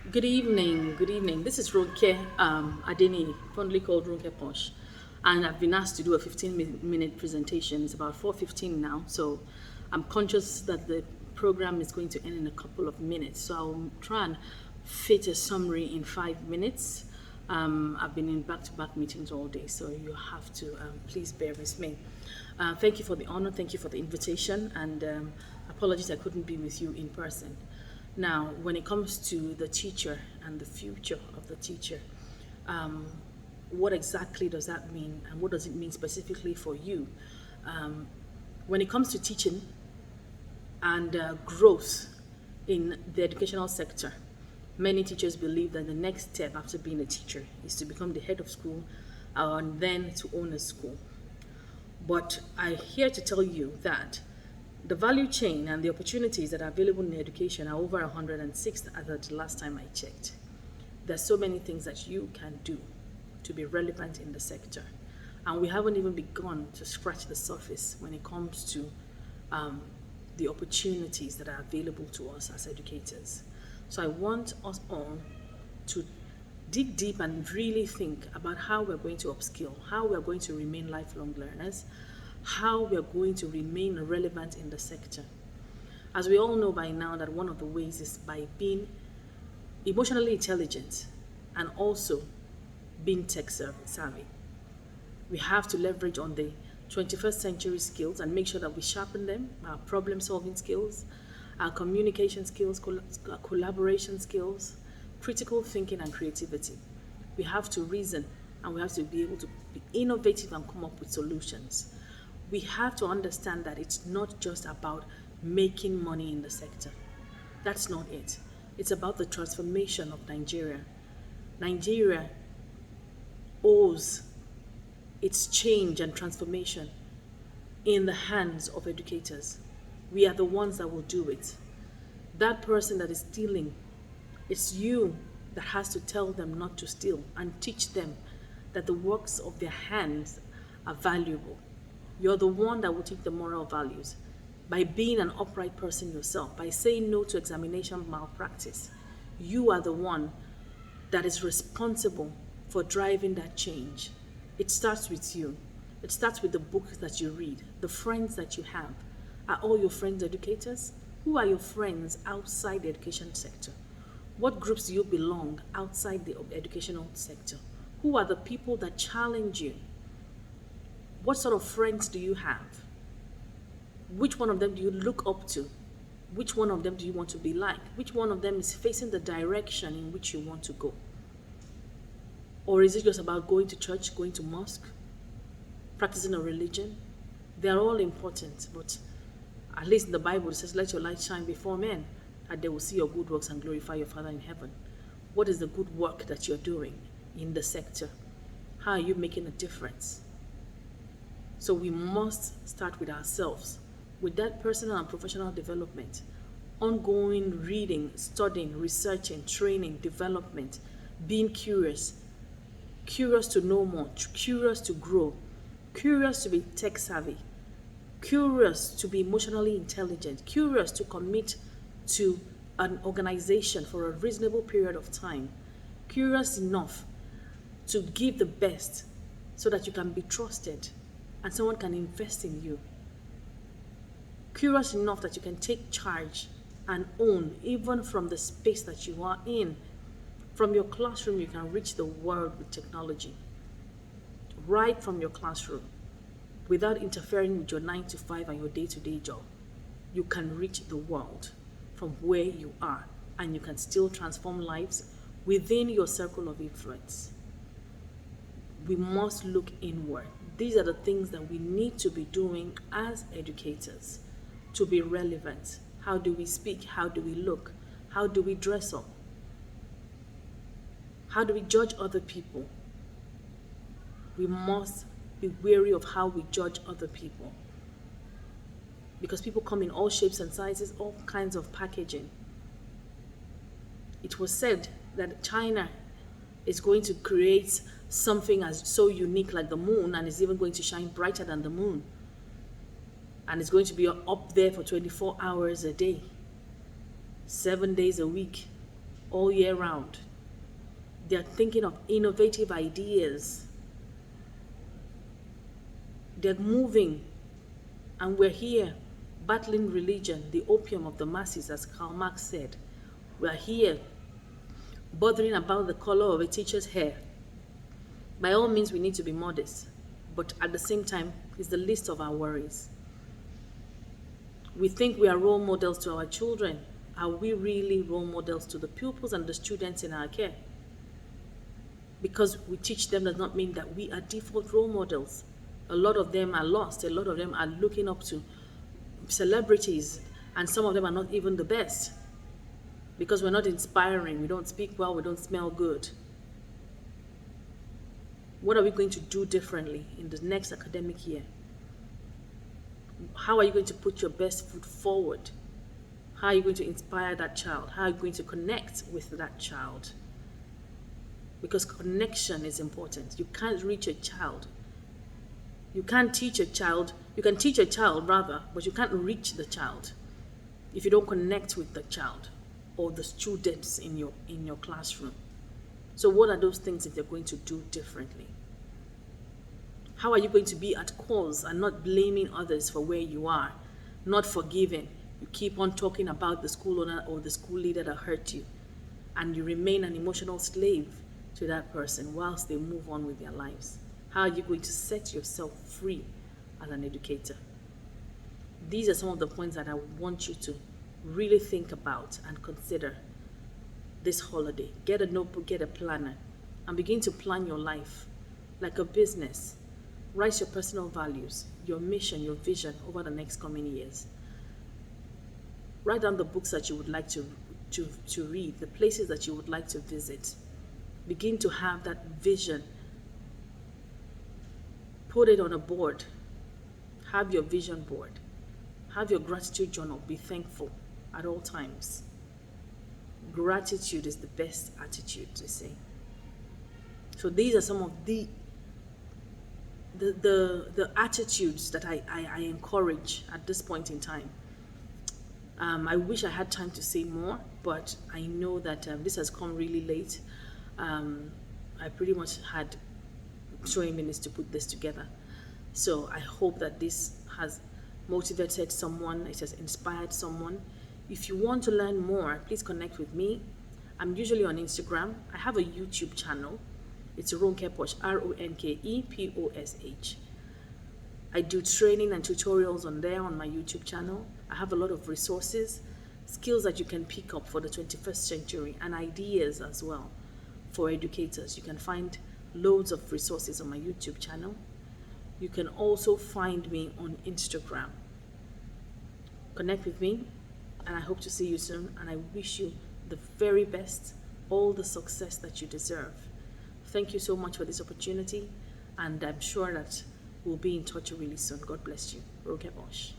Good evening. Good evening. This is Ronke Adeni, fondly called Ronke Posh, and I've been asked to do a 15-minute presentation. It's about 4:15 now, so I'm conscious that the program is going to end in a couple of minutes. So I'll try and fit a summary in 5 minutes. I've been in back-to-back meetings all day, so you have to please bear with me. Thank you for the honor. Thank you for the invitation, and apologies I couldn't be with you in person. Now, when it comes to the teacher and the future of the teacher, um, what exactly does that mean, and what does it mean specifically for you? When it comes to teaching and growth in the educational sector, many teachers believe that the next step after being a teacher is to become the head of school and then to own a school. But I'm here to tell you that the value chain and the opportunities that are available in education are over 106 at the last time I checked. There's so many things that you can do to be relevant in the sector. And we haven't even begun to scratch the surface when it comes to the opportunities that are available to us as educators. So I want us all to dig deep and really think about how we're going to upskill, how we're going to remain lifelong learners, how we're going to remain relevant in the sector. As we all know by now that one of the ways is by being emotionally intelligent and also being tech savvy. We have to leverage on the 21st century skills and make sure that we sharpen them, our problem solving skills, our communication skills, collaboration skills, critical thinking and creativity. We have to reason and we have to be able to be innovative and come up with solutions. We have to understand that it's not just about making money in the sector. That's not it. It's about the transformation of Nigeria. Nigeria owes its change and transformation in the hands of educators. We are the ones that will do it. That person that is stealing, it's you that has to tell them not to steal and teach them that the works of their hands are valuable. You're the one that will teach the moral values by being an upright person yourself, by saying no to examination malpractice. You are the one that is responsible for driving that change. It starts with you. It starts with the books that you read, the friends that you have. Are all your friends educators? Who are your friends outside the education sector? What groups do you belong outside the educational sector? Who are the people that challenge you? What sort of friends do you have? Which one of them do you look up to? Which one of them do you want to be like? Which one of them is facing the direction in which you want to go? Or is it just about going to church, going to mosque, practicing a religion? They're all important, but at least in the Bible it says, let your light shine before men, that they will see your good works and glorify your Father in heaven. What is the good work that you're doing in the sector? How are you making a difference? So we must start with ourselves, with that personal and professional development, ongoing reading, studying, researching, training, development, being curious to know more, curious to grow, curious to be tech savvy, curious to be emotionally intelligent, curious to commit to an organization for a reasonable period of time, curious enough to give the best so that you can be trusted and someone can invest in you. Curious enough that you can take charge and own even from the space that you are in. From your classroom, you can reach the world with technology. Right from your classroom, without interfering with your 9 to 5 and your day-to-day job, you can reach the world from where you are, and you can still transform lives within your circle of influence. We must look inward. These are the things that we need to be doing as educators to be relevant. How do we speak? How do we look? How do we dress up? How do we judge other people? We must be wary of how we judge other people, because people come in all shapes and sizes, all kinds of packaging. It was said that China is going to create something as so unique like the moon, and is even going to shine brighter than the moon, and it's going to be up there for 24 hours a day, 7 days a week. all year round. They're thinking of innovative ideas. They're moving, and we're here battling religion, the opium of the masses, as Karl Marx said. We're here bothering about the color of a teacher's hair. By all means, we need to be modest, but at the same time, it's the least of our worries. We think we are role models to our children. Are we really role models to the pupils and the students in our care? Because we teach them does not mean that we are default role models. A lot of them are lost. A lot of them are looking up to celebrities, and some of them are not even the best. Because we're not inspiring, we don't speak well, we don't smell good. What are we going to do differently in the next academic year? How are you going to put your best foot forward? How are you going to inspire that child? How are you going to connect with that child? Because connection is important. You can't reach a child. You can't teach a child. You can teach a child, rather, but you can't reach the child if you don't connect with the child or the students in your classroom. So what are those things that you're going to do differently? How are you going to be at cause and not blaming others for where you are, not forgiving? You keep on talking about the school owner or the school leader that hurt you, and you remain an emotional slave to that person whilst they move on with their lives. How are you going to set yourself free as an educator? These are some of the points that I want you to really think about and consider this holiday. Get a notebook, get a planner, and begin to plan your life like a business. Write your personal values, your mission, your vision over the next coming years. Write down the books that you would like to read, the places that you would like to visit. Begin to have that vision. Put it on a board. Have your vision board. Have your gratitude journal. Be thankful at all times. Gratitude is the best attitude, they say. So these are some of the attitudes that I encourage at this point in time. I wish I had time to say more, but I know that this has come really late. I pretty much had 20 minutes to put this together. So I hope that this has motivated someone, it has inspired someone. If you want to learn more, please connect with me. I'm usually on Instagram. I have a YouTube channel. It's Ronkeposh, Ronkeposh. I do training and tutorials on there on my YouTube channel. I have a lot of resources, skills that you can pick up for the 21st century, and ideas as well for educators. You can find loads of resources on my YouTube channel. You can also find me on Instagram. Connect with me, and I hope to see you soon, and I wish you the very best, all the success that you deserve. Thank you so much for this opportunity, and I'm sure that we'll be in touch really soon. God bless you. Ronkeposh.